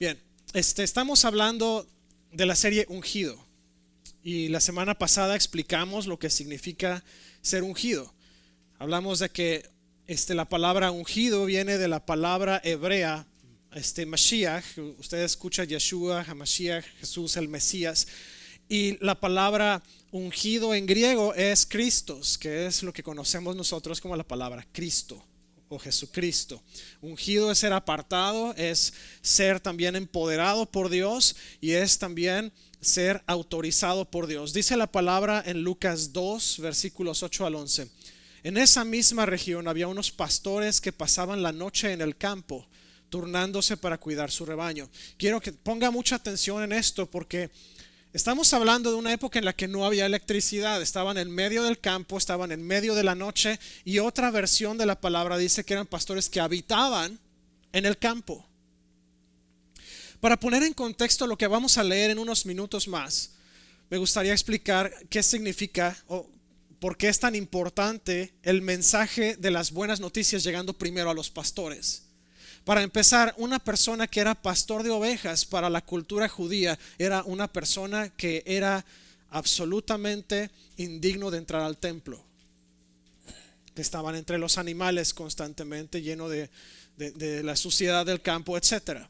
Bien, estamos hablando de la serie Ungido y la semana pasada explicamos lo que significa ser ungido. Hablamos de que la palabra ungido viene de la palabra hebrea, Mashiach. Usted escucha Yeshua, Hamashiach, Jesús el Mesías. Y la palabra ungido en griego es Christos, que es lo que conocemos nosotros como la palabra Cristo o Jesucristo. Ungido es ser apartado, es ser también empoderado por Dios y es también ser autorizado por Dios. Dice la palabra en Lucas 2, versículos 8 al 11. En esa misma región había unos pastores que pasaban la noche en el campo, turnándose para cuidar su rebaño. Quiero que ponga mucha atención en esto porque estamos hablando de una época en la que no había electricidad, estaban en medio del campo, estaban en medio de la noche, y otra versión de la palabra dice que eran pastores que habitaban en el campo. Para poner en contexto lo que vamos a leer en unos minutos más, me gustaría explicar qué significa o por qué es tan importante el mensaje de las buenas noticias llegando primero a los pastores. Para empezar, una persona que era pastor de ovejas para la cultura judía era una persona que era absolutamente indigno de entrar al templo. Que estaban entre los animales constantemente, lleno de la suciedad del campo, etc.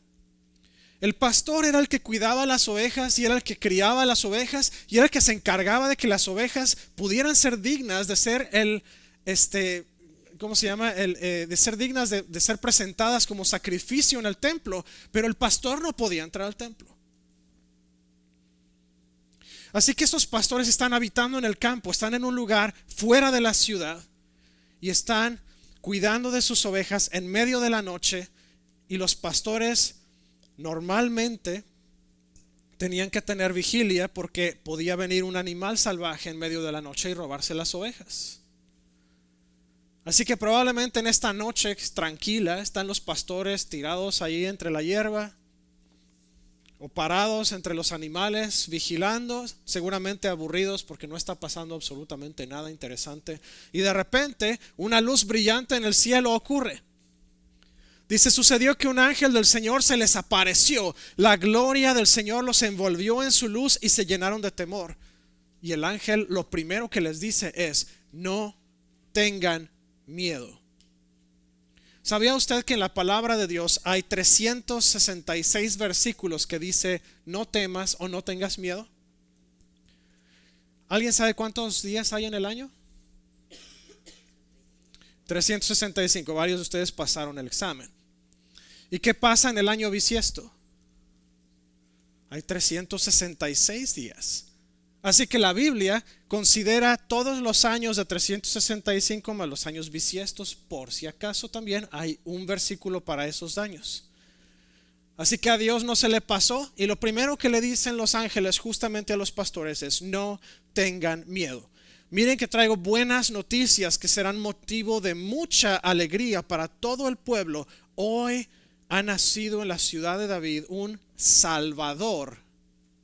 El pastor era el que cuidaba las ovejas y era el que criaba las ovejas y era el que se encargaba de que las ovejas pudieran ser dignas de ser de ser dignas de ser presentadas como sacrificio en el templo, pero el pastor no podía entrar al templo. Así que estos pastores están habitando en el campo, están en un lugar fuera de la ciudad y están cuidando de sus ovejas en medio de la noche, y los pastores normalmente tenían que tener vigilia porque podía venir un animal salvaje en medio de la noche y robarse las ovejas. Así que probablemente en esta noche tranquila están los pastores tirados ahí entre la hierba o parados entre los animales vigilando, seguramente aburridos porque no está pasando absolutamente nada interesante, y de repente una luz brillante en el cielo ocurre. Dice, sucedió que un ángel del Señor se les apareció, la gloria del Señor los envolvió en su luz y se llenaron de temor. Y el ángel lo primero que les dice es, no tengan miedo. ¿Sabía usted que en la palabra de Dios hay 366 versículos que dice no temas o no tengas miedo? ¿Alguien sabe cuántos días hay en el año? 365, varios de ustedes pasaron el examen. ¿Y qué pasa en el año bisiesto? Hay 366 días. Así que la Biblia considera todos los años de 365 más los años bisiestos, por si acaso también hay un versículo para esos años. Así que a Dios no se le pasó, y lo primero que le dicen los ángeles justamente a los pastores es no tengan miedo. Miren que traigo buenas noticias que serán motivo de mucha alegría para todo el pueblo. Hoy ha nacido en la ciudad de David un Salvador,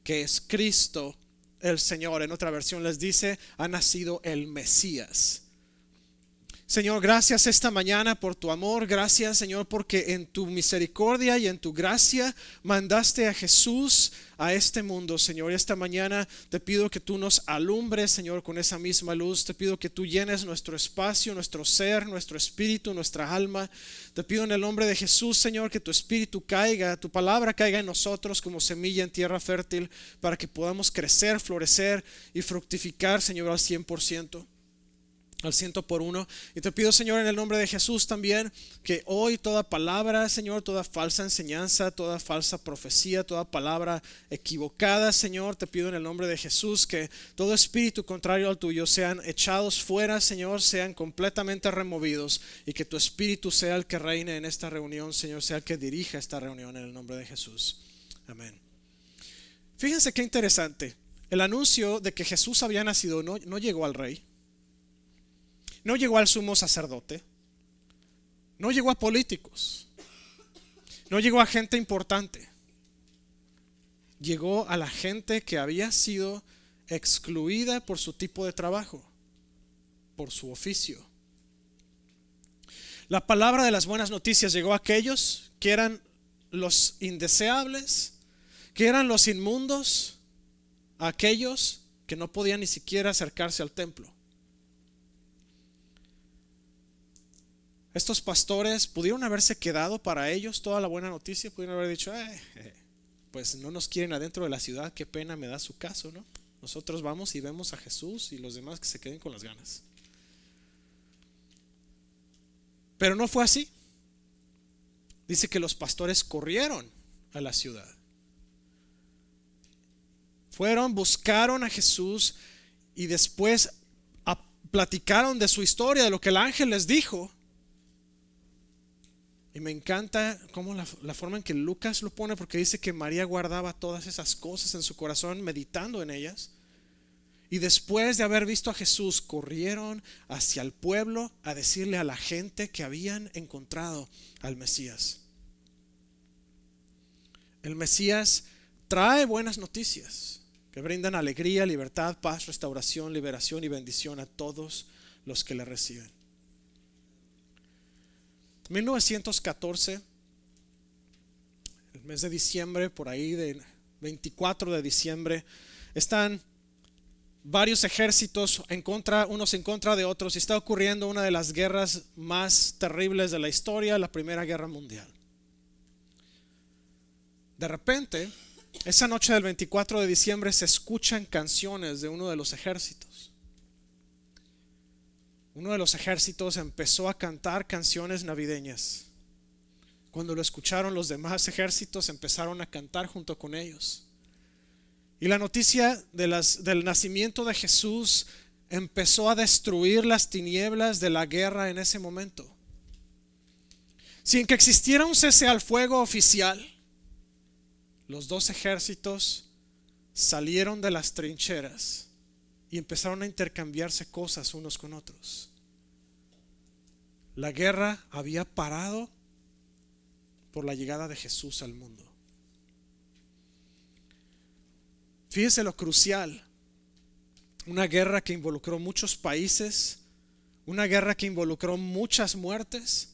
que es Cristo el Señor. En otra versión les dice, ha nacido el Mesías. Señor, gracias esta mañana por tu amor. Gracias, Señor, porque en tu misericordia y en tu gracia mandaste a Jesús a este mundo, Señor. Y esta mañana te pido que tú nos alumbres, Señor, con esa misma luz. Te pido que tú llenes nuestro espacio, nuestro ser, nuestro espíritu, nuestra alma. Te pido en el nombre de Jesús, Señor, que tu espíritu caiga, tu palabra caiga en nosotros como semilla en tierra fértil, para que podamos crecer, florecer y fructificar, Señor, al 100%. Al 100 por 1. Y te pido, Señor, en el nombre de Jesús también, que hoy toda palabra, Señor, toda falsa enseñanza, toda falsa profecía, toda palabra equivocada, Señor, te pido en el nombre de Jesús que todo espíritu contrario al tuyo sean echados fuera, Señor, sean completamente removidos, y que tu espíritu sea el que reine en esta reunión, Señor, sea el que dirija esta reunión en el nombre de Jesús. Amén. Fíjense qué interesante. El anuncio de que Jesús había nacido no llegó al rey. No llegó al sumo sacerdote, no llegó a políticos, no llegó a gente importante. Llegó a la gente que había sido excluida por su tipo de trabajo, por su oficio. La palabra de las buenas noticias llegó a aquellos que eran los indeseables, que eran los inmundos, a aquellos que no podían ni siquiera acercarse al templo. Estos pastores pudieron haberse quedado para ellos toda la buena noticia, pudieron haber dicho, pues no nos quieren adentro de la ciudad, qué pena me da su caso, ¿no? Nosotros vamos y vemos a Jesús y los demás que se queden con las ganas. Pero no fue así. Dice que los pastores corrieron a la ciudad. Fueron, buscaron a Jesús y después platicaron de su historia, de lo que el ángel les dijo. Y me encanta cómo la forma en que Lucas lo pone, porque dice que María guardaba todas esas cosas en su corazón, meditando en ellas. Y después de haber visto a Jesús, corrieron hacia el pueblo a decirle a la gente que habían encontrado al Mesías. El Mesías trae buenas noticias que brindan alegría, libertad, paz, restauración, liberación y bendición a todos los que le reciben. 1914, el mes de diciembre, por ahí de 24 de diciembre, están varios ejércitos unos en contra de otros, y está ocurriendo una de las guerras más terribles de la historia, la Primera Guerra Mundial. De repente, esa noche del 24 de diciembre se escuchan canciones de uno de los ejércitos. Uno de los ejércitos empezó a cantar canciones navideñas. Cuando lo escucharon, los demás ejércitos empezaron a cantar junto con ellos. Y la noticia del nacimiento de Jesús empezó a destruir las tinieblas de la guerra en ese momento. Sin que existiera un cese al fuego oficial, los dos ejércitos salieron de las trincheras y empezaron a intercambiarse cosas unos con otros. La guerra había parado por la llegada de Jesús al mundo. Fíjese lo crucial. Una guerra que involucró muchos países, una guerra que involucró muchas muertes,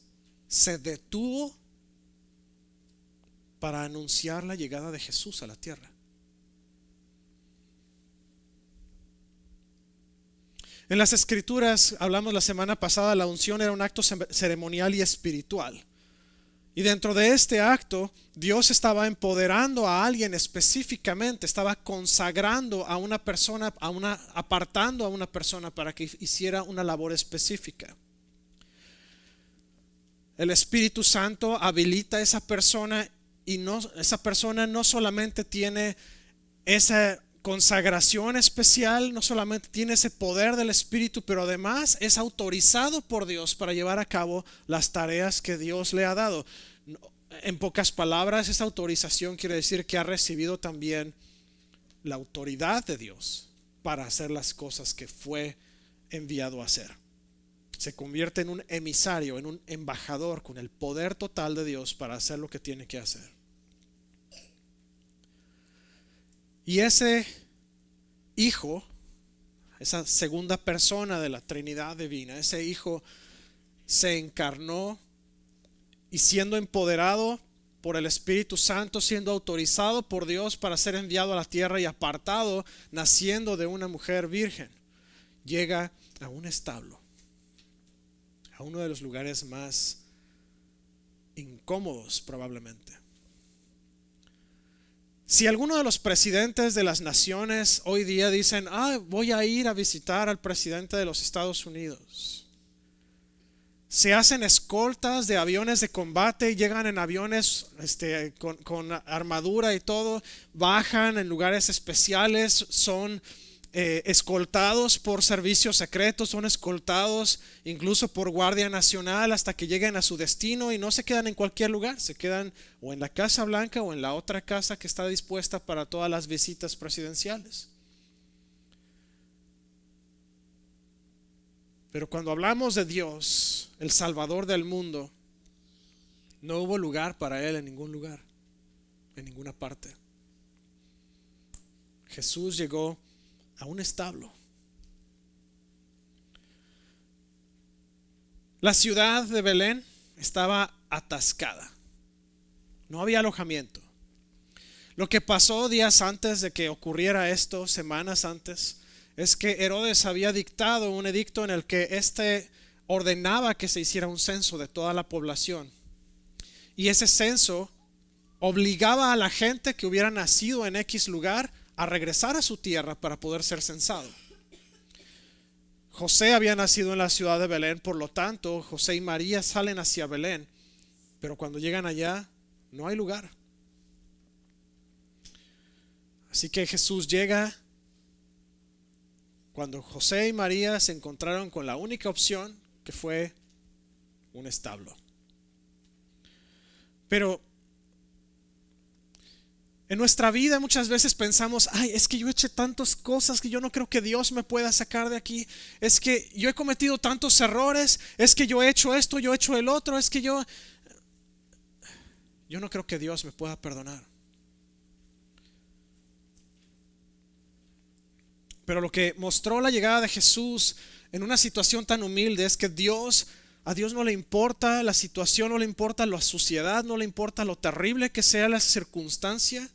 se detuvo para anunciar la llegada de Jesús a la tierra. En las escrituras, hablamos la semana pasada, la unción era un acto ceremonial y espiritual. Y dentro de este acto, Dios estaba empoderando a alguien específicamente, estaba consagrando a una persona, apartando a una persona para que hiciera una labor específica. El Espíritu Santo habilita a esa persona, y esa persona no solamente tiene esa consagración especial, no solamente tiene ese poder del Espíritu, pero además es autorizado por Dios para llevar a cabo las tareas que Dios le ha dado. En pocas palabras, esa autorización quiere decir que ha recibido también la autoridad de Dios para hacer las cosas que fue enviado a hacer. Se convierte en un emisario, en un embajador con el poder total de Dios para hacer lo que tiene que hacer. Y ese Hijo, esa segunda persona de la Trinidad divina, ese Hijo se encarnó y, siendo empoderado por el Espíritu Santo, siendo autorizado por Dios para ser enviado a la tierra y apartado, naciendo de una mujer virgen, llega a un establo, a uno de los lugares más incómodos probablemente. Si alguno de los presidentes de las naciones hoy día dicen, voy a ir a visitar al presidente de los Estados Unidos, se hacen escoltas de aviones de combate y llegan en aviones con armadura y todo, bajan en lugares especiales, son escoltados por servicios secretos, son escoltados incluso por Guardia Nacional hasta que lleguen a su destino, y no se quedan en cualquier lugar, se quedan o en la Casa Blanca o en la otra casa que está dispuesta para todas las visitas presidenciales. Pero cuando hablamos de Dios, el Salvador del mundo, no hubo lugar para Él en ningún lugar, en ninguna parte. Jesús llegó a un establo. La ciudad de Belén estaba atascada. No había alojamiento. Lo que pasó días antes de que ocurriera esto, semanas antes, es que Herodes había dictado un edicto en el que ordenaba que se hiciera un censo de toda la población. Y ese censo obligaba a la gente que hubiera nacido en X lugar a regresar a su tierra para poder ser censado. José había nacido en la ciudad de Belén, por lo tanto, José y María salen hacia Belén, pero cuando llegan allá no hay lugar. Así que Jesús llega cuando José y María se encontraron con la única opción, que fue un establo. Pero en nuestra vida muchas veces pensamos, ay, es que yo he hecho tantas cosas que yo no creo que Dios me pueda sacar de aquí. Es que yo he cometido tantos errores, es que yo he hecho esto, yo he hecho el otro, es que yo no creo que Dios me pueda perdonar. Pero lo que mostró la llegada de Jesús en una situación tan humilde es que a Dios no le importa la situación, no le importa la suciedad, no le importa lo terrible que sea la circunstancia.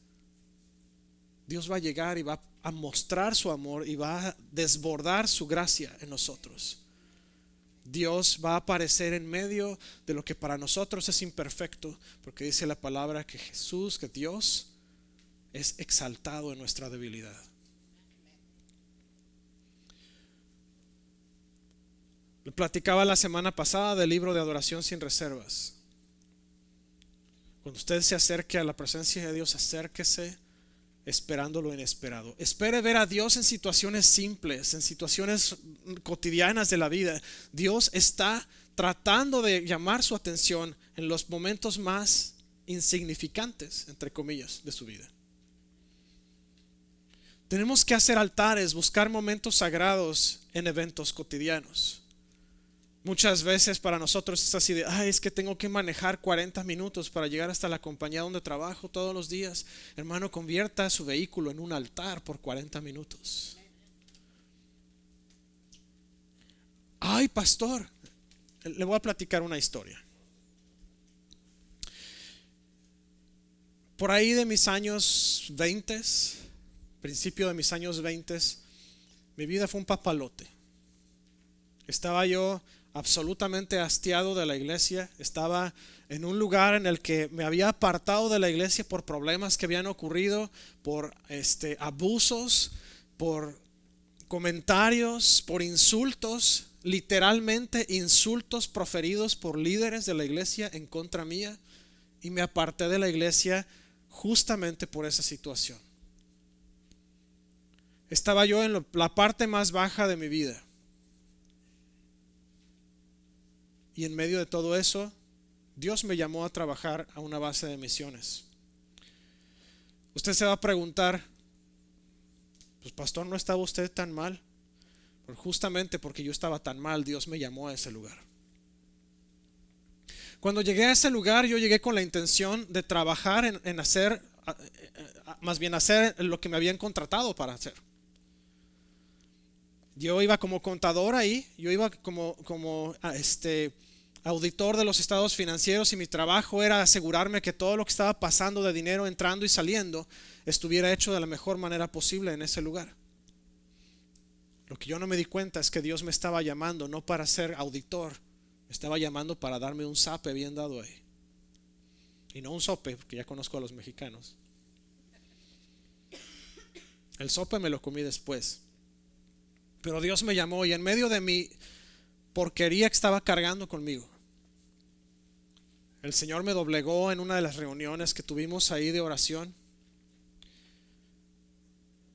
Dios va a llegar y va a mostrar su amor y va a desbordar su gracia en nosotros. Dios va a aparecer en medio de lo que para nosotros es imperfecto, porque dice la palabra que Dios es exaltado en nuestra debilidad. Platicaba la semana pasada del libro de Adoración sin Reservas. Cuando usted se acerque a la presencia de Dios, acérquese esperando lo inesperado. Espere ver a Dios en situaciones simples, en situaciones cotidianas de la vida. Dios está tratando de llamar su atención en los momentos más insignificantes, entre comillas, de su vida. Tenemos que hacer altares, buscar momentos sagrados en eventos cotidianos. Muchas veces para nosotros es así de, es que tengo que manejar 40 minutos para llegar hasta la compañía donde trabajo todos los días. Hermano, convierta su vehículo en un altar por 40 minutos. Ay, pastor, le voy a platicar una historia. Por ahí de mis años 20, principio de mis años 20, mi vida fue un papalote. Estaba yo absolutamente hastiado de la iglesia. Estaba en un lugar en el que me había apartado de la iglesia por problemas que habían ocurrido, por abusos, por comentarios, por insultos, literalmente insultos proferidos por líderes de la iglesia en contra mía, y me aparté de la iglesia justamente por esa situación. Estaba yo en la parte más baja de mi vida. Y en medio de todo eso, Dios me llamó a trabajar a una base de misiones. Usted se va a preguntar, pues pastor, ¿no estaba usted tan mal? Pues justamente porque yo estaba tan mal, Dios me llamó a ese lugar. Cuando llegué a ese lugar, yo llegué con la intención de trabajar en hacer, más bien hacer lo que me habían contratado para hacer. Yo iba como contador ahí, yo iba como auditor de los estados financieros, y mi trabajo era asegurarme que todo lo que estaba pasando de dinero entrando y saliendo estuviera hecho de la mejor manera posible en ese lugar. Lo que yo no me di cuenta es que Dios me estaba llamando no para ser auditor, me estaba llamando para darme un zape bien dado ahí. Y no un sope, porque ya conozco a los mexicanos. El sope me lo comí después. Pero Dios me llamó, y en medio de mi porquería que estaba cargando conmigo, el Señor me doblegó en una de las reuniones que tuvimos ahí de oración.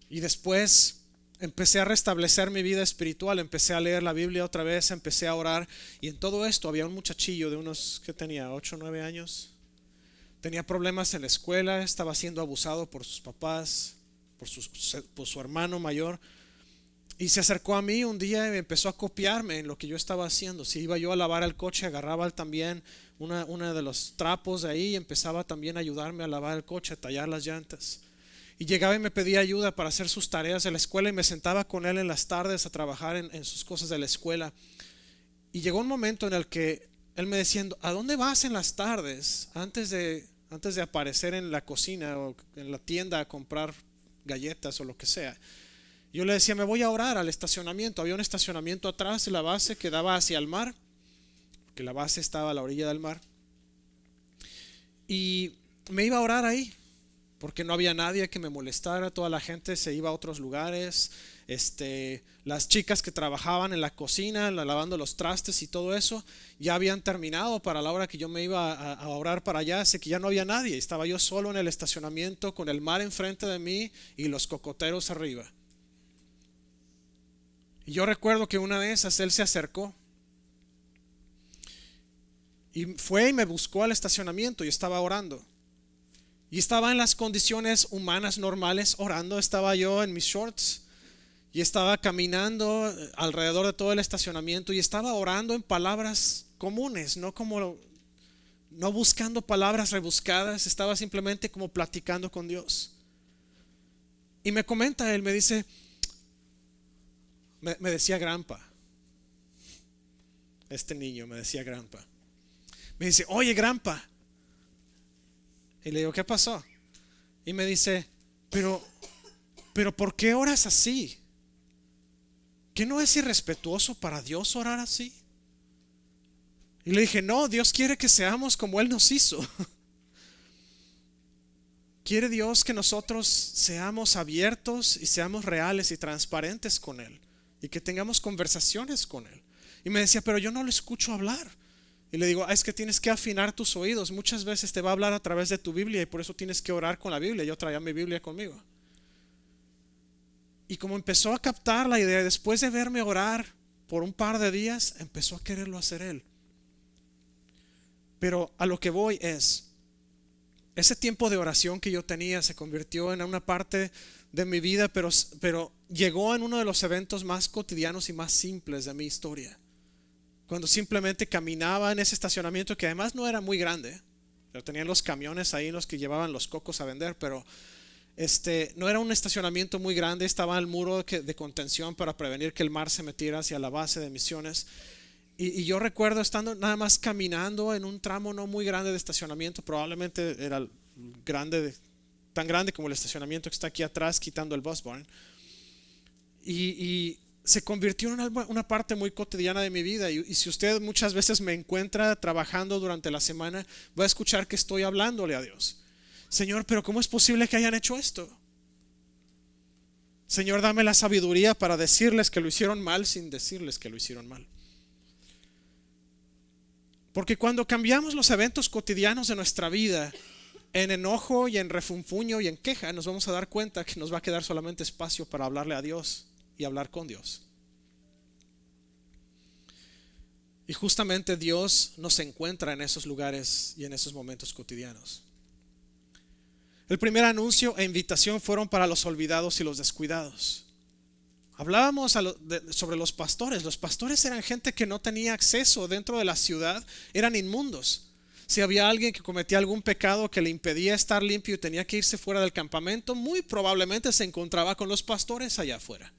Y después empecé a restablecer mi vida espiritual, empecé a leer la Biblia otra vez, empecé a orar. Y en todo esto había un muchachillo de unos, ¿qué tenía? 8 o 9 años. Tenía problemas en la escuela, estaba siendo abusado por sus papás, por su hermano mayor. Y se acercó a mí un día y empezó a copiarme en lo que yo estaba haciendo. Si iba yo a lavar el coche, agarraba también una de los trapos de ahí y empezaba también a ayudarme a lavar el coche, a tallar las llantas. Y llegaba y me pedía ayuda para hacer sus tareas de la escuela, y me sentaba con él en las tardes a trabajar en sus cosas de la escuela. Y llegó un momento en el que él me decía, ¿a dónde vas en las tardes antes de antes de aparecer en la cocina o en la tienda a comprar galletas o lo que sea. Yo le decía, me voy a orar al estacionamiento. Había un estacionamiento atrás de la base que daba hacia el mar, que la base estaba a la orilla del mar. Y me iba a orar ahí, porque no había nadie que me molestara. Toda la gente se iba a otros lugares. Las chicas que trabajaban en la cocina, lavando los trastes y todo eso, ya habían terminado para la hora que yo me iba a orar para allá. Así que ya no había nadie. Estaba yo solo en el estacionamiento con el mar enfrente de mí y los cocoteros arriba. Y yo recuerdo que una de esas él se acercó y fue y me buscó al estacionamiento y estaba orando. Y estaba en las condiciones humanas normales orando. Estaba yo en mis shorts y estaba caminando alrededor de todo el estacionamiento y estaba orando en palabras comunes, no buscando palabras rebuscadas. Estaba simplemente como platicando con Dios. Y me comenta él, me dice, me decía Grampa. Este niño me decía Grampa. Me dice, oye Grampa. Y le digo, ¿qué pasó? Y me dice, pero ¿por qué oras así? ¿Que no es irrespetuoso para Dios orar así? Y le dije, no, Dios quiere que seamos como Él nos hizo. Quiere Dios que nosotros seamos abiertos y seamos reales y transparentes con Él, y que tengamos conversaciones con Él. Y me decía, pero yo no lo escucho hablar. Y le digo, es que tienes que afinar tus oídos. Muchas veces te va a hablar a través de tu Biblia y por eso tienes que orar con la Biblia. Yo traía mi Biblia conmigo. Y como empezó a captar la idea, después de verme orar por un par de días, empezó a quererlo hacer él. Pero a lo que voy es, ese tiempo de oración que yo tenía se convirtió en una parte de mi vida, pero llegó en uno de los eventos más cotidianos y más simples de mi historia. Cuando simplemente caminaba en ese estacionamiento, que además no era muy grande, pero tenían los camiones ahí, los que llevaban los cocos a vender, pero no era un estacionamiento muy grande. Estaba el muro de contención para prevenir que el mar se metiera hacia la base de misiones. Y yo recuerdo estando nada más caminando en un tramo no muy grande de estacionamiento, probablemente era tan grande como el estacionamiento que está aquí atrás, quitando el bus barn. Y se convirtió en una parte muy cotidiana de mi vida. Y si usted muchas veces me encuentra trabajando durante la semana, va a escuchar que estoy hablándole a Dios. Señor, pero ¿cómo es posible que hayan hecho esto? Señor, dame la sabiduría para decirles que lo hicieron mal sin decirles que lo hicieron mal. Porque cuando cambiamos los eventos cotidianos de nuestra vida en enojo y en refunfuño y en queja, nos vamos a dar cuenta que nos va a quedar solamente espacio para hablarle a Dios y hablar con Dios. Y justamente Dios nos encuentra en esos lugares y en esos momentos cotidianos. El primer anuncio e invitación fueron para los olvidados y los descuidados. Hablábamos sobre los pastores. Los pastores eran gente que no tenía acceso dentro de la ciudad, eran inmundos. Si había alguien que cometía algún pecado que le impedía estar limpio y tenía que irse fuera del campamento, muy probablemente se encontraba con los pastores allá afuera.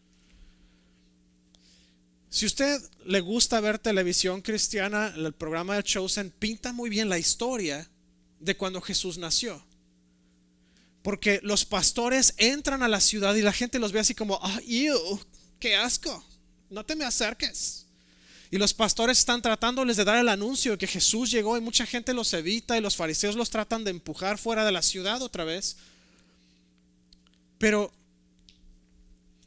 Si usted le gusta ver televisión cristiana, el programa de Chosen pinta muy bien la historia de cuando Jesús nació. Porque los pastores entran a la ciudad y la gente los ve así como, ¡ew! ¡Qué asco! No te me acerques. Y los pastores están tratándoles de dar el anuncio de que Jesús llegó y mucha gente los evita y los fariseos los tratan de empujar fuera de la ciudad otra vez. Pero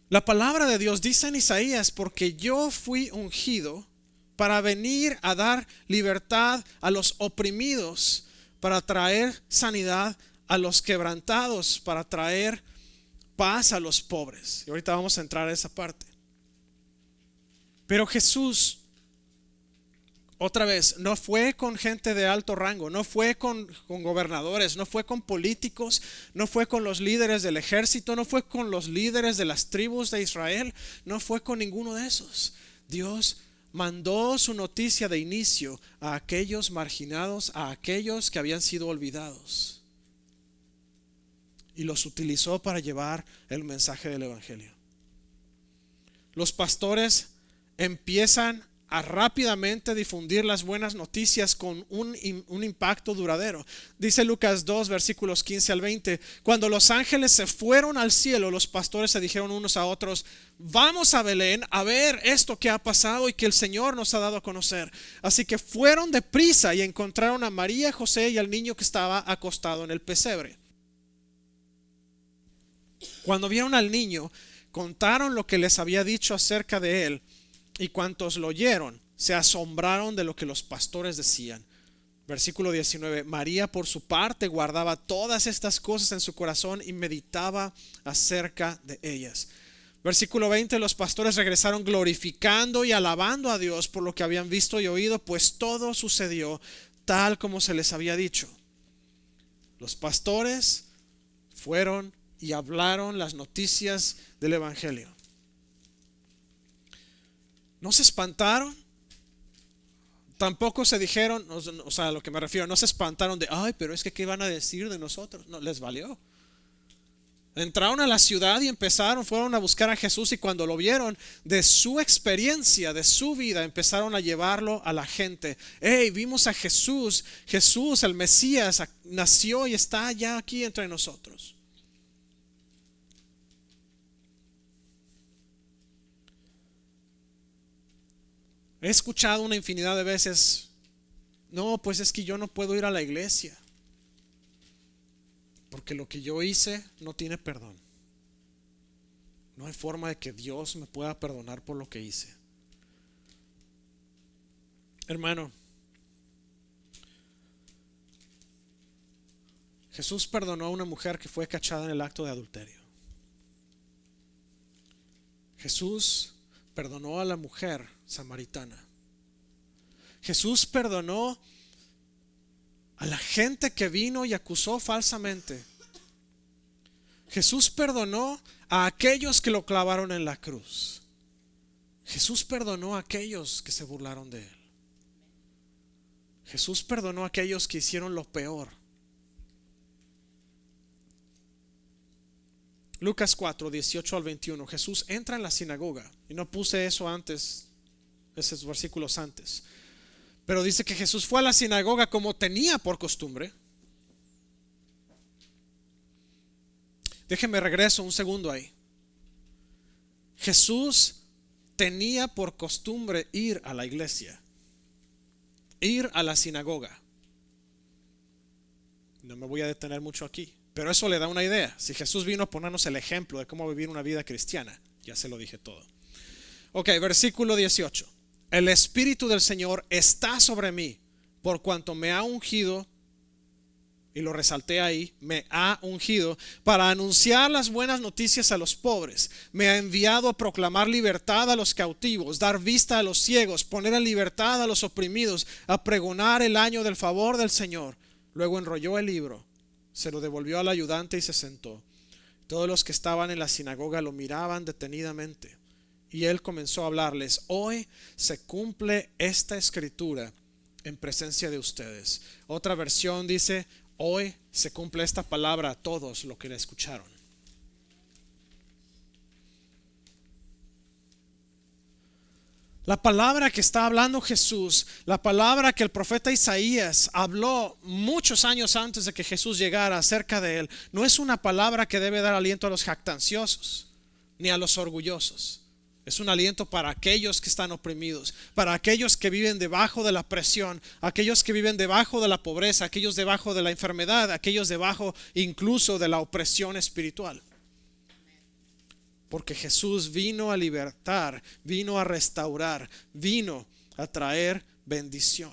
la palabra de Dios dice en Isaías, porque yo fui ungido para venir a dar libertad a los oprimidos, para traer sanidad a los quebrantados, para traer paz a los pobres. Y ahorita vamos a entrar a esa parte. Pero Jesús, otra vez, no fue con gente de alto rango, no fue con gobernadores, no fue con políticos, no fue con los líderes del ejército, no fue con los líderes de las tribus de Israel, no fue con ninguno de esos. Dios mandó su noticia de inicio a aquellos marginados, a aquellos que habían sido olvidados, y los utilizó para llevar el mensaje del evangelio. Los pastores empiezan a rápidamente difundir las buenas noticias con un impacto duradero. Dice Lucas 2, versículos 15 al 20, cuando los ángeles se fueron al cielo, los pastores se dijeron unos a otros, vamos a Belén a ver esto que ha pasado y que el Señor nos ha dado a conocer. Así que fueron deprisa y encontraron a María, José y al niño que estaba acostado en el pesebre. Cuando vieron al niño, contaron lo que les había dicho acerca de él, y cuantos lo oyeron se asombraron de lo que los pastores decían. Versículo 19, María por su parte guardaba todas estas cosas en su corazón y meditaba acerca de ellas. Versículo 20, los pastores regresaron glorificando y alabando a Dios por lo que habían visto y oído, pues todo sucedió tal como se les había dicho. Los pastores fueron y hablaron las noticias del evangelio. ¿No se espantaron? Tampoco se dijeron, o sea, a lo que me refiero, no se espantaron de, ay, pero es que ¿qué van a decir de nosotros? No, les valió. Entraron a la ciudad y fueron a buscar a Jesús, y cuando lo vieron, de su experiencia, de su vida, empezaron a llevarlo a la gente. Hey, vimos a Jesús, Jesús el Mesías nació y está ya aquí entre nosotros. He escuchado una infinidad de veces, no, pues es que yo no puedo ir a la iglesia porque lo que yo hice no tiene perdón. No hay forma de que Dios me pueda perdonar por lo que hice. Hermano, Jesús perdonó a una mujer que fue cachada en el acto de adulterio. Jesús perdonó a la mujer samaritana. Jesús perdonó a la gente que vino y acusó falsamente. Jesús perdonó a aquellos que lo clavaron en la cruz. Jesús perdonó a aquellos que se burlaron de él. Jesús perdonó a aquellos que hicieron lo peor. Lucas 4, 18 al 21. Jesús entra en la sinagoga. Y no puse eso antes, esos versículos antes. Pero dice que Jesús fue a la sinagoga como tenía por costumbre. Déjenme regreso un segundo ahí. Jesús tenía por costumbre ir a la iglesia, ir a la sinagoga. No me voy a detener mucho aquí, pero eso le da una idea. Si Jesús vino a ponernos el ejemplo de cómo vivir una vida cristiana, ya se lo dije todo. Ok, versículo 18. El Espíritu del Señor está sobre mí, por cuanto me ha ungido, y lo resalté ahí, me ha ungido para anunciar las buenas noticias a los pobres. Me ha enviado a proclamar libertad a los cautivos, dar vista a los ciegos, poner en libertad a los oprimidos, a pregonar el año del favor del Señor. Luego enrolló el libro, se lo devolvió al ayudante y se sentó. Todos los que estaban en la sinagoga lo miraban detenidamente. Y él comenzó a hablarles: hoy se cumple esta escritura en presencia de ustedes. Otra versión dice: hoy se cumple esta palabra a todos los que la escucharon. La palabra que está hablando Jesús, la palabra que el profeta Isaías habló muchos años antes de que Jesús llegara acerca de él, no es una palabra que debe dar aliento a los jactanciosos ni a los orgullosos. Es un aliento para aquellos que están oprimidos, para aquellos que viven debajo de la presión, aquellos que viven debajo de la pobreza, aquellos debajo de la enfermedad, aquellos debajo incluso de la opresión espiritual. Porque Jesús vino a libertar, vino a restaurar, vino a traer bendición.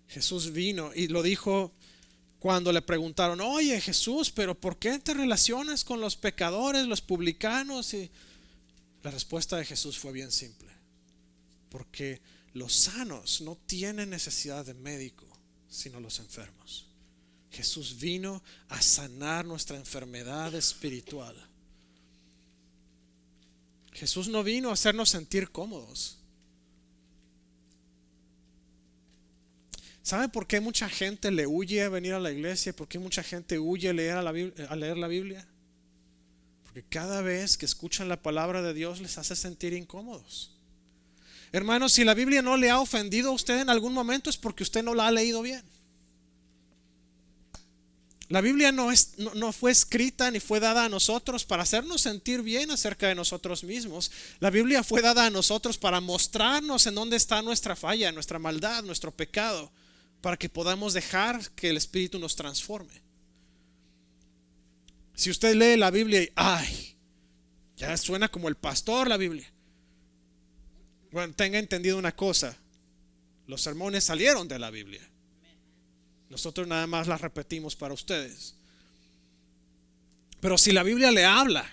Jesús vino y lo dijo cuando le preguntaron: oye Jesús, pero ¿por qué te relacionas con los pecadores, los publicanos? Y la respuesta de Jesús fue bien simple: porque los sanos no tienen necesidad de médico, sino los enfermos. Jesús vino a sanar nuestra enfermedad espiritual. Jesús no vino a hacernos sentir cómodos. ¿Sabe por qué mucha gente le huye a venir a la iglesia? ¿Por qué mucha gente huye a leer la Biblia? Porque cada vez que escuchan la palabra de Dios les hace sentir incómodos. Hermanos, si la Biblia no le ha ofendido a usted en algún momento es porque usted no la ha leído bien. La Biblia no fue escrita ni fue dada a nosotros para hacernos sentir bien acerca de nosotros mismos. La Biblia fue dada a nosotros para mostrarnos en dónde está nuestra falla, nuestra maldad, nuestro pecado, para que podamos dejar que el Espíritu nos transforme. Si usted lee la Biblia y ya suena como el pastor la Biblia. Bueno, tenga entendido una cosa: los sermones salieron de la Biblia. Nosotros nada más las repetimos para ustedes. Pero si la Biblia le habla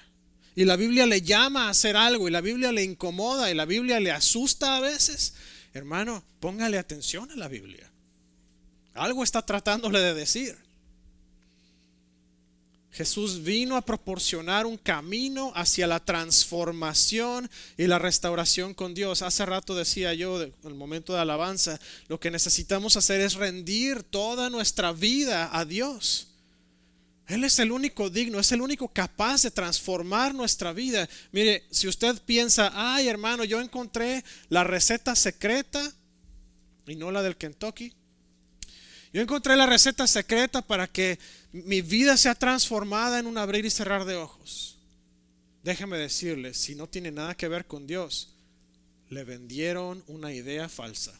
y la Biblia le llama a hacer algo y la Biblia le incomoda y la Biblia le asusta a veces, hermano, póngale atención a la Biblia. Algo está tratándole de decir. Jesús vino a proporcionar un camino hacia la transformación y la restauración con Dios. Hace rato decía yo, en el momento de alabanza, lo que necesitamos hacer es rendir toda nuestra vida a Dios. Él es el único digno, es el único capaz de transformar nuestra vida. Mire, si usted piensa, hermano, yo encontré la receta secreta y no la del Kentucky. Yo encontré la receta secreta para que mi vida sea transformada en un abrir y cerrar de ojos. Déjeme decirle, si no tiene nada que ver con Dios, le vendieron una idea falsa.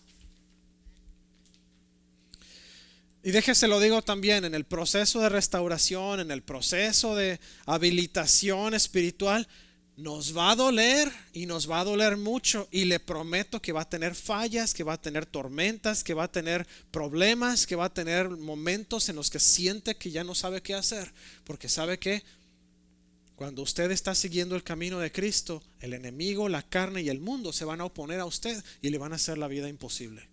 Y déjese lo digo también, en el proceso de restauración, en el proceso de habilitación espiritual, nos va a doler y nos va a doler mucho, y le prometo que va a tener fallas, que va a tener tormentas, que va a tener problemas, que va a tener momentos en los que siente que ya no sabe qué hacer, porque sabe que cuando usted está siguiendo el camino de Cristo, el enemigo, la carne y el mundo se van a oponer a usted y le van a hacer la vida imposible.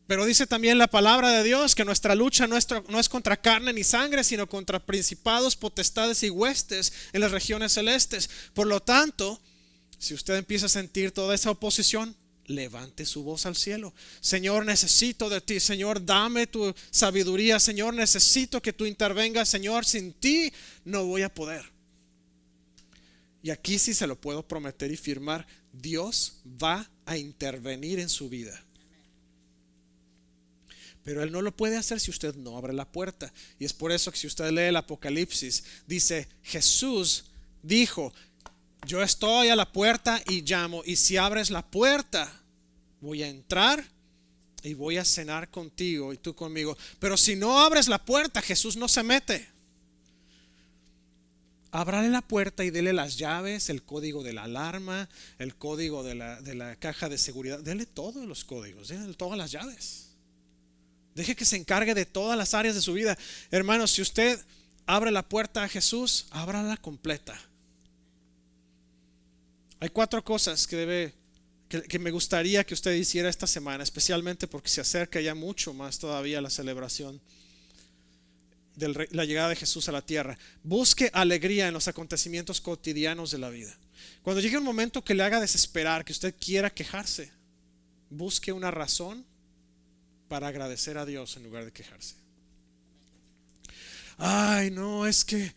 Pero dice también la palabra de Dios que nuestra lucha no es contra carne ni sangre, sino contra principados, potestades y huestes en las regiones celestes. Por lo tanto, si usted empieza a sentir toda esa oposición, levante su voz al cielo. Señor, necesito de ti. Señor, dame tu sabiduría. Señor, necesito que tú intervengas. Señor, sin ti no voy a poder. Y aquí sí se lo puedo prometer y firmar: Dios va a intervenir en su vida. Pero Él no lo puede hacer si usted no abre la puerta. Y es por eso que si usted lee el Apocalipsis, dice: Jesús dijo, yo estoy a la puerta y llamo, y si abres la puerta, voy a entrar y voy a cenar contigo y tú conmigo. Pero si no abres la puerta, Jesús no se mete. Ábrale la puerta y dele las llaves, el código de la alarma, el código de la caja de seguridad. Dele todos los códigos, dele todas las llaves. Deje que se encargue de todas las áreas de su vida. Hermanos, si usted abre la puerta a Jesús, ábrala completa. Hay 4 cosas que me gustaría que usted hiciera esta semana, especialmente porque se acerca ya mucho más todavía la celebración de la llegada de Jesús a la tierra. Busque alegría en los acontecimientos cotidianos de la vida. Cuando llegue un momento que le haga desesperar, que usted quiera quejarse, busque una razón para agradecer a Dios en lugar de quejarse. No, es que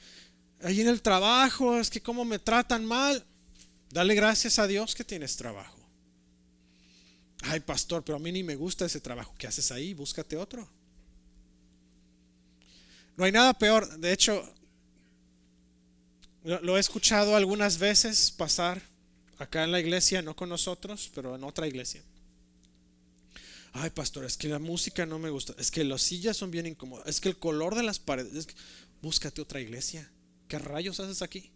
ahí en el trabajo, es que cómo me tratan mal. Dale gracias a Dios que tienes trabajo. Pastor, pero a mí ni me gusta ese trabajo. ¿Qué haces ahí? Búscate otro. No hay nada peor. De hecho, lo he escuchado algunas veces pasar acá en la iglesia, no con nosotros, pero en otra iglesia. Pastor, es que la música no me gusta, es que las sillas son bien incómodas, es que el color de las paredes, búscate otra iglesia. ¿Qué rayos haces aquí?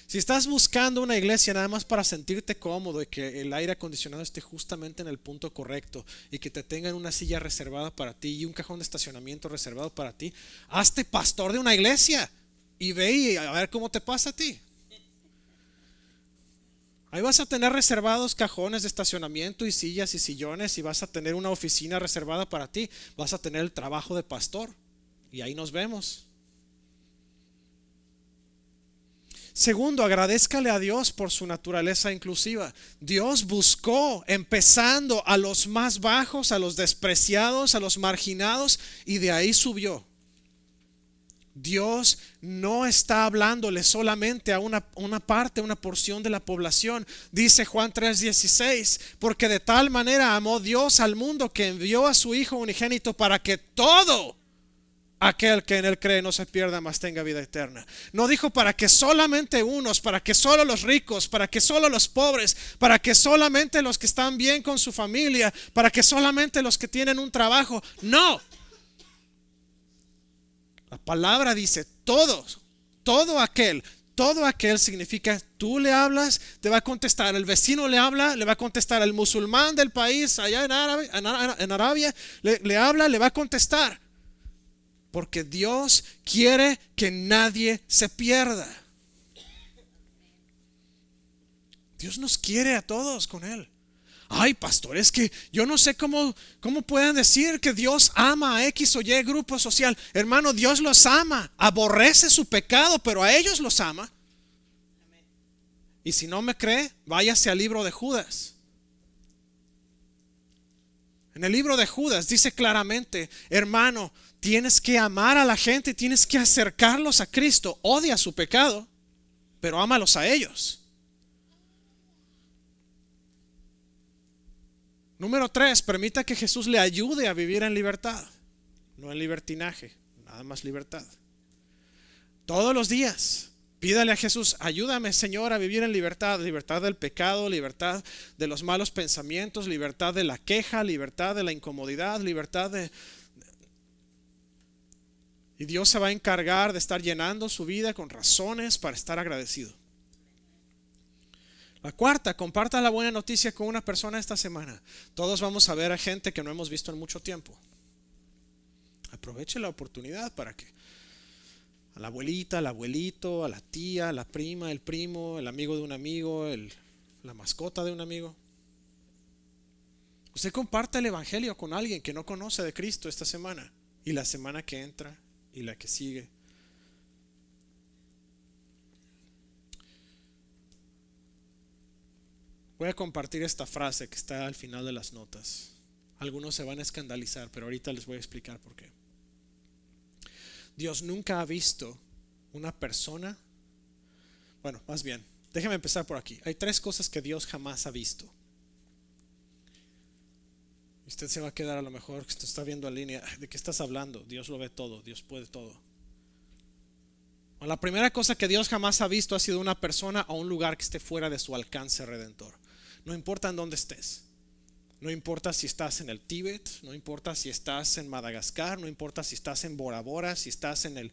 Si estás buscando una iglesia nada más para sentirte cómodo y que el aire acondicionado esté justamente en el punto correcto y que te tengan una silla reservada para ti y un cajón de estacionamiento reservado para ti, hazte pastor de una iglesia y ve y a ver cómo te pasa a ti. Ahí vas a tener reservados cajones de estacionamiento y sillas y sillones, y vas a tener una oficina reservada para ti. Vas a tener el trabajo de pastor y ahí nos vemos. Segundo, agradézcale a Dios por su naturaleza inclusiva. Dios buscó, empezando a los más bajos, a los despreciados, a los marginados, y de ahí subió. Dios no está hablándole solamente a una parte, una porción de la población. Dice Juan 3:16, porque de tal manera amó Dios al mundo que envió a su Hijo unigénito para que todo aquel que en él cree no se pierda, mas tenga vida eterna. No dijo para que solamente unos, para que solo los ricos, para que solo los pobres, para que solamente los que están bien con su familia, para que solamente los que tienen un trabajo. No. La palabra dice todos, todo aquel significa tú le hablas, te va a contestar. El vecino le habla, le va a contestar. El musulmán del país allá en Arabia le habla, le va a contestar. Porque Dios quiere que nadie se pierda. Dios nos quiere a todos con Él. Ay, pastor, es que yo no sé cómo pueden decir que Dios ama a X o Y grupo social. Hermano, Dios los ama, aborrece su pecado, pero a ellos los ama. Y si no me cree, váyase al libro de Judas. En el libro de Judas dice claramente, hermano, tienes que amar a la gente, tienes que acercarlos a Cristo. Odia su pecado, pero ámalos a ellos. Número 3, permita que Jesús le ayude a vivir en libertad, no en libertinaje, nada más libertad. Todos los días, pídale a Jesús, ayúdame Señor a vivir en libertad, libertad del pecado, libertad de los malos pensamientos, libertad de la queja, libertad de la incomodidad, libertad de... Y Dios se va a encargar de estar llenando su vida con razones para estar agradecido. La cuarta, comparta la buena noticia con una persona esta semana. Todos vamos a ver a gente que no hemos visto en mucho tiempo. Aproveche la oportunidad para que a la abuelita, al abuelito, a la tía, a la prima, el primo, el amigo de un amigo, la mascota de un amigo. Usted comparte el evangelio con alguien que no conoce de Cristo esta semana y la semana que entra y la que sigue. Voy a compartir esta frase que está al final de las notas. Algunos se van a escandalizar, pero ahorita les voy a explicar por qué. Dios nunca ha visto una persona. Bueno, más bien, déjeme empezar por aquí. Hay 3 cosas que Dios jamás ha visto. Usted se va a quedar a lo mejor que usted está viendo en línea. ¿De qué estás hablando? Dios lo ve todo, Dios puede todo. La primera cosa que Dios jamás ha visto ha sido una persona o un lugar que esté fuera de su alcance redentor. No importa en dónde estés. No importa si estás en el Tíbet, no importa si estás en Madagascar, no importa si estás en Bora Bora, si estás en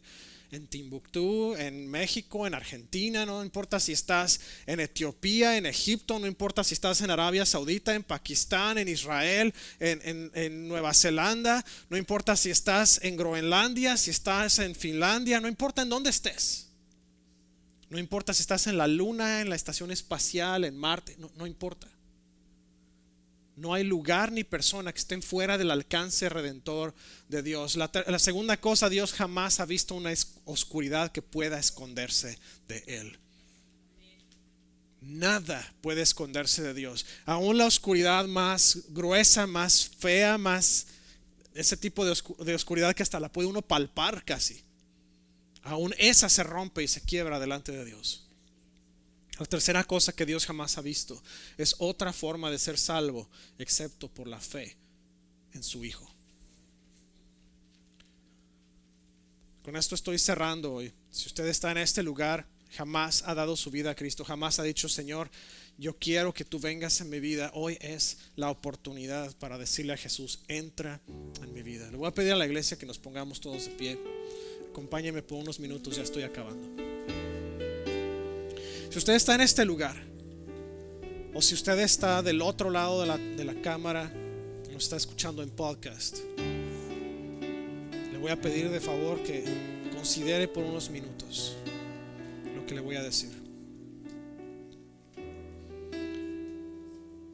Timbuktu, en México, en Argentina, no importa si estás en Etiopía, en Egipto, no importa si estás en Arabia Saudita, en Pakistán, en Israel, en Nueva Zelanda, no importa si estás en Groenlandia, si estás en Finlandia, no importa en dónde estés. No importa si estás en la luna, en la estación espacial, en Marte, no importa. No hay lugar ni persona que estén fuera del alcance redentor de Dios. La segunda cosa, Dios jamás ha visto una oscuridad que pueda esconderse de Él. Nada puede esconderse de Dios. Aún la oscuridad más gruesa, más fea, más ese tipo de oscuridad que hasta la puede uno palpar casi. Aún esa se rompe y se quiebra delante de Dios. La tercera cosa que Dios jamás ha visto es otra forma de ser salvo excepto por la fe en su Hijo. Con esto estoy cerrando hoy. Si usted está en este lugar, jamás ha dado su vida a Cristo, jamás ha dicho Señor, yo quiero que tú vengas en mi vida. Hoy es la oportunidad para decirle a Jesús, entra en mi vida. Le voy a pedir a la iglesia que nos pongamos todos de pie. Acompáñeme por unos minutos, ya estoy acabando. Si usted está en este lugar, o si usted está del otro lado de la cámara, nos está escuchando en podcast, le voy a pedir de favor que considere por unos minutos lo que le voy a decir.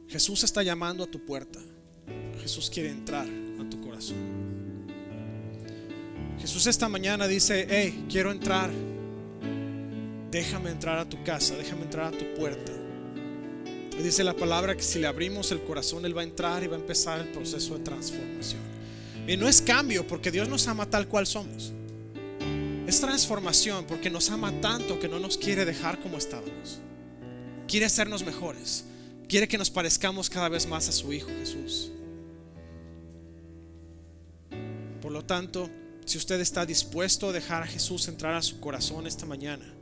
Jesús está llamando a tu puerta. Jesús quiere entrar a tu corazón. Jesús esta mañana dice, hey, quiero entrar. Déjame entrar a tu casa, déjame entrar a tu puerta. Y dice la palabra que si le abrimos el corazón, Él va a entrar y va a empezar el proceso de transformación. Y no es cambio, porque Dios nos ama tal cual somos. Es transformación porque nos ama tanto que no nos quiere dejar como estábamos. Quiere hacernos mejores. Quiere que nos parezcamos cada vez más a su Hijo Jesús. Por lo tanto, si usted está dispuesto a dejar a Jesús entrar a su corazón esta mañana,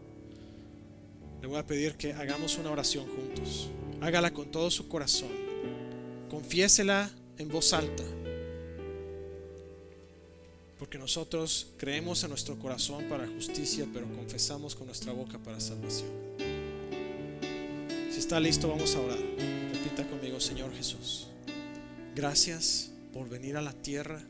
le voy a pedir que hagamos una oración juntos. Hágala con todo su corazón. Confiésela en voz alta. Porque nosotros creemos en nuestro corazón para justicia, pero confesamos con nuestra boca para salvación. Si está listo, vamos a orar. Repita conmigo: Señor Jesús, gracias por venir a la tierra.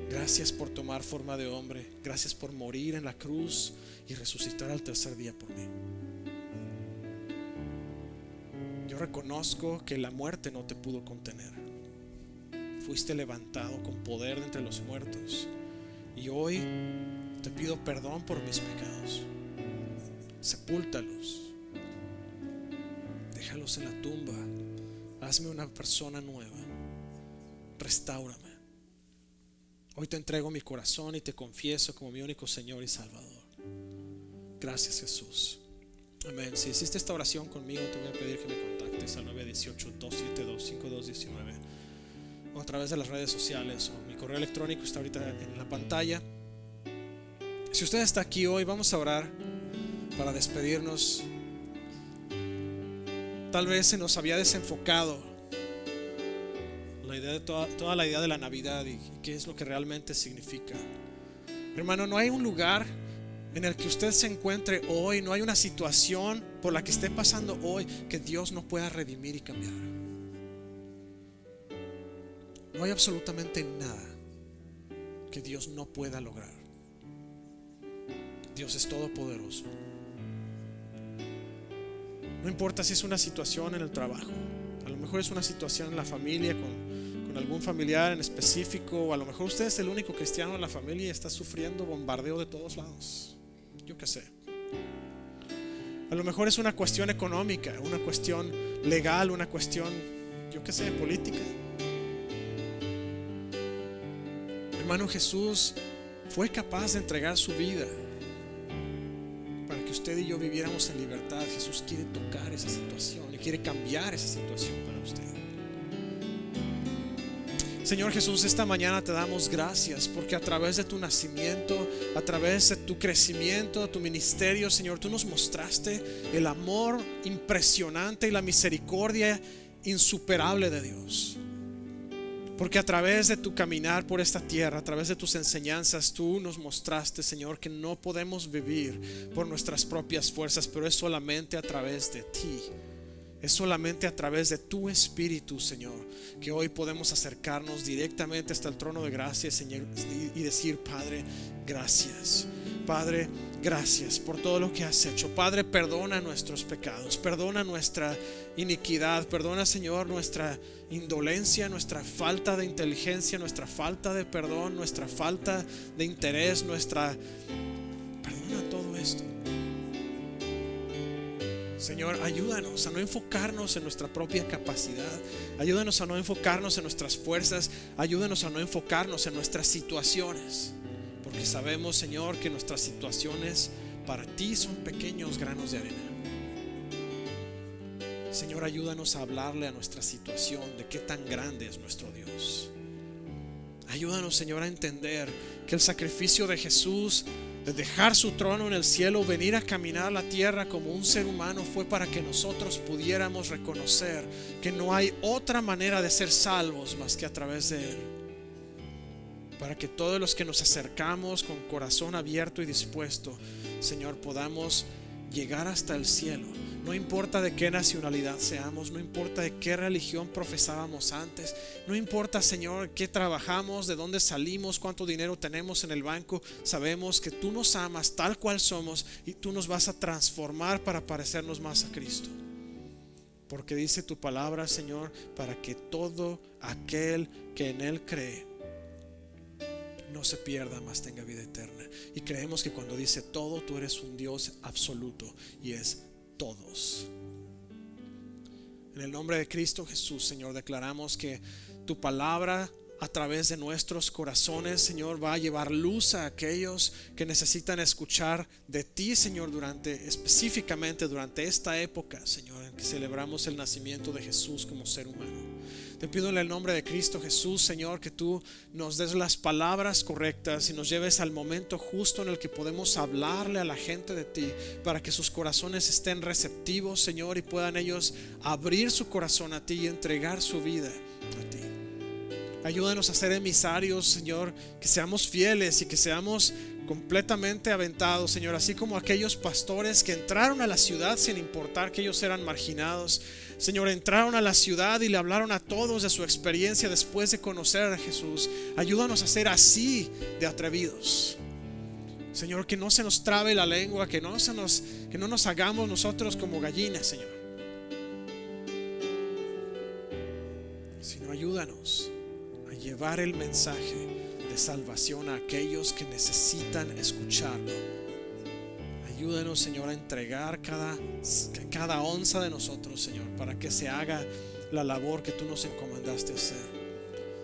Gracias por tomar forma de hombre. Gracias por morir en la cruz y resucitar al tercer día por mí. Yo reconozco que la muerte no te pudo contener. Fuiste levantado con poder de entre los muertos. Y hoy te pido perdón por mis pecados. Sepúltalos. Déjalos en la tumba. Hazme una persona nueva. Restáurame. Hoy te entrego mi corazón y te confieso como mi único Señor y Salvador. Gracias, Jesús. Amén. Si hiciste esta oración conmigo, te voy a pedir que me contactes al 918-272-5219 o a través de las redes sociales, o mi correo electrónico está ahorita en la pantalla. Si usted está aquí hoy, vamos a orar para despedirnos. Tal vez se nos había desenfocado la idea de toda la idea de la Navidad y qué es lo que realmente significa. Hermano, no hay un lugar en el que usted se encuentre hoy, no hay una situación por la que esté pasando hoy que Dios no pueda redimir y cambiar. No hay absolutamente nada que Dios no pueda lograr. Dios es todopoderoso. No importa si es una situación en el trabajo, a lo mejor es una situación en la familia con algún familiar en específico, o a lo mejor usted es el único cristiano en la familia y está sufriendo bombardeo de todos lados. Yo qué sé. A lo mejor es una cuestión económica, una cuestión legal, una cuestión, yo qué sé, política. Hermano, Jesús fue capaz de entregar su vida para que usted y yo viviéramos en libertad. Jesús quiere tocar esa situación y quiere cambiar esa situación para usted. Señor Jesús, esta mañana te damos gracias porque a través de tu nacimiento, a través de tu crecimiento, tu ministerio, Señor, tú nos mostraste el amor impresionante y la misericordia insuperable de Dios. Porque a través de tu caminar por esta tierra, a través de tus enseñanzas, tú nos mostraste, Señor, que no podemos vivir por nuestras propias fuerzas, pero es solamente a través de ti. Es solamente a través de tu Espíritu, Señor, que hoy podemos acercarnos directamente hasta el trono de gracia, Señor, y decir: Padre, gracias. Padre, gracias por todo lo que has hecho. Padre, perdona nuestros pecados, perdona nuestra iniquidad, perdona, Señor, nuestra indolencia, nuestra falta de inteligencia, nuestra falta de perdón, nuestra falta de interés, perdona todo esto. Señor, ayúdanos a no enfocarnos en nuestra propia capacidad. Ayúdanos a no enfocarnos en nuestras fuerzas. Ayúdanos a no enfocarnos en nuestras situaciones, porque sabemos, Señor, que nuestras situaciones para ti son pequeños granos de arena. Señor, ayúdanos a hablarle a nuestra situación de qué tan grande es nuestro Dios. Ayúdanos, Señor, a entender que el sacrificio de Jesús, de dejar su trono en el cielo, venir a caminar a la tierra como un ser humano, fue para que nosotros pudiéramos reconocer que no hay otra manera de ser salvos más que a través de Él. Para que todos los que nos acercamos con corazón abierto y dispuesto, Señor, podamos llegar hasta el cielo. No importa de qué nacionalidad seamos, no importa de qué religión profesábamos antes, no importa, Señor, qué trabajamos, de dónde salimos, cuánto dinero tenemos en el banco. Sabemos que tú nos amas tal cual somos y tú nos vas a transformar para parecernos más a Cristo. Porque dice tu palabra, Señor, para que todo aquel que en Él cree no se pierda, mas tenga vida eterna. Y creemos que cuando dice todo, tú eres un Dios absoluto y es todos. En el nombre de Cristo Jesús, Señor, declaramos que tu palabra a través de nuestros corazones, Señor, va a llevar luz a aquellos que necesitan escuchar de ti, Señor, específicamente durante esta época, Señor, en que celebramos el nacimiento de Jesús como ser humano. Te pido en el nombre de Cristo Jesús, Señor, que tú nos des las palabras correctas y nos lleves al momento justo en el que podemos hablarle a la gente de ti, para que sus corazones estén receptivos, Señor, y puedan ellos abrir su corazón a ti y entregar su vida a ti. Ayúdanos a ser emisarios, Señor, que seamos fieles y que seamos completamente aventados, Señor, así como aquellos pastores que entraron a la ciudad sin importar que ellos eran marginados. Señor, entraron a la ciudad y le hablaron a todos de su experiencia después de conocer a Jesús. Ayúdanos a ser así de atrevidos, Señor, que no se nos trabe la lengua, que no nos hagamos nosotros como gallinas, Señor, sino ayúdanos a llevar el mensaje de salvación a aquellos que necesitan escucharlo. Ayúdanos, Señor, a entregar cada onza de nosotros, Señor, para que se haga la labor que tú nos encomendaste hacer.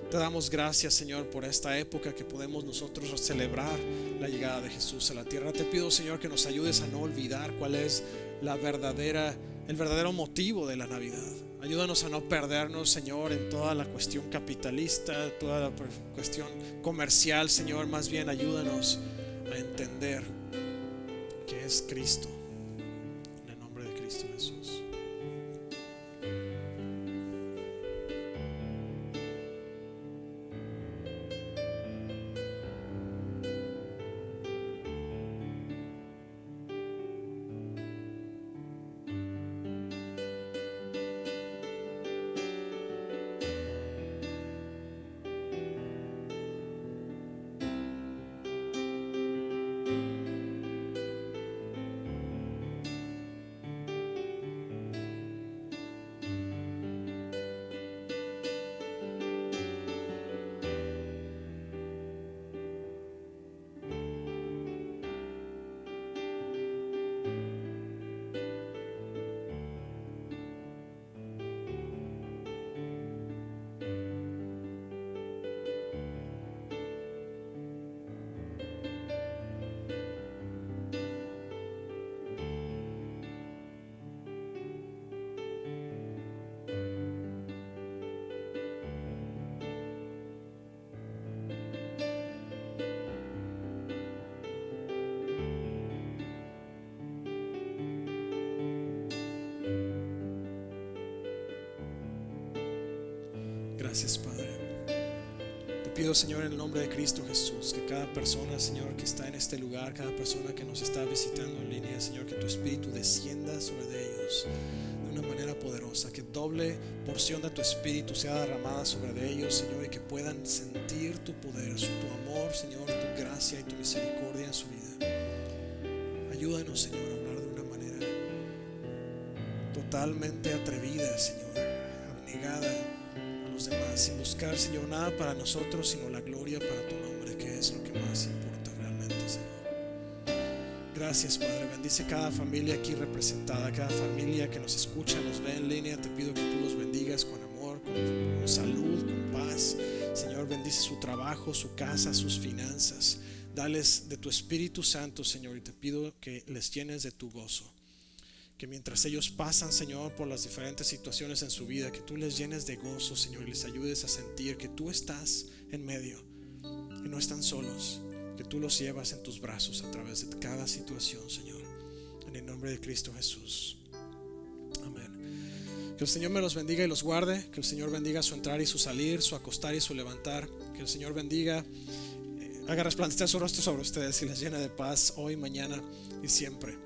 Te damos gracias, Señor, por esta época que podemos nosotros celebrar la llegada de Jesús a la tierra. Te pido, Señor, que nos ayudes a no olvidar cuál es el verdadero motivo de la Navidad. Ayúdanos a no perdernos, Señor, en toda la cuestión capitalista, toda la cuestión comercial, Señor. Más bien ayúdanos a entender que es Cristo. En el nombre de Cristo Jesús. Gracias, Padre. Te pido, Señor, en el nombre de Cristo Jesús, que cada persona, Señor, que está en este lugar, cada persona que nos está visitando en línea, Señor, que tu Espíritu descienda sobre ellos de una manera poderosa, que doble porción de tu Espíritu sea derramada sobre ellos, Señor, y que puedan sentir tu poder, tu amor, Señor, tu gracia y tu misericordia en su vida. Ayúdanos, Señor, a hablar de una manera totalmente atrevida, Señor, abnegada a los demás, sin buscar, Señor, nada para nosotros, sino la gloria para tu nombre, que es lo que más importa realmente, Señor. Gracias, Padre. Bendice cada familia aquí representada, cada familia que nos escucha, nos ve en línea. Te pido que tú los bendigas con amor, con salud, con paz. Señor, bendice su trabajo, su casa, sus finanzas. Dales de tu Espíritu Santo, Señor, y te pido que les llenes de tu gozo. Que mientras ellos pasan, Señor, por las diferentes situaciones en su vida, que tú les llenes de gozo, Señor, y les ayudes a sentir que tú estás en medio, que no están solos, que tú los llevas en tus brazos a través de cada situación, Señor. En el nombre de Cristo Jesús. Amén. Que el Señor me los bendiga y los guarde. Que el Señor bendiga su entrar y su salir, su acostar y su levantar. Que el Señor bendiga, haga resplandecer su rostro sobre ustedes y les llene de paz hoy, mañana y siempre.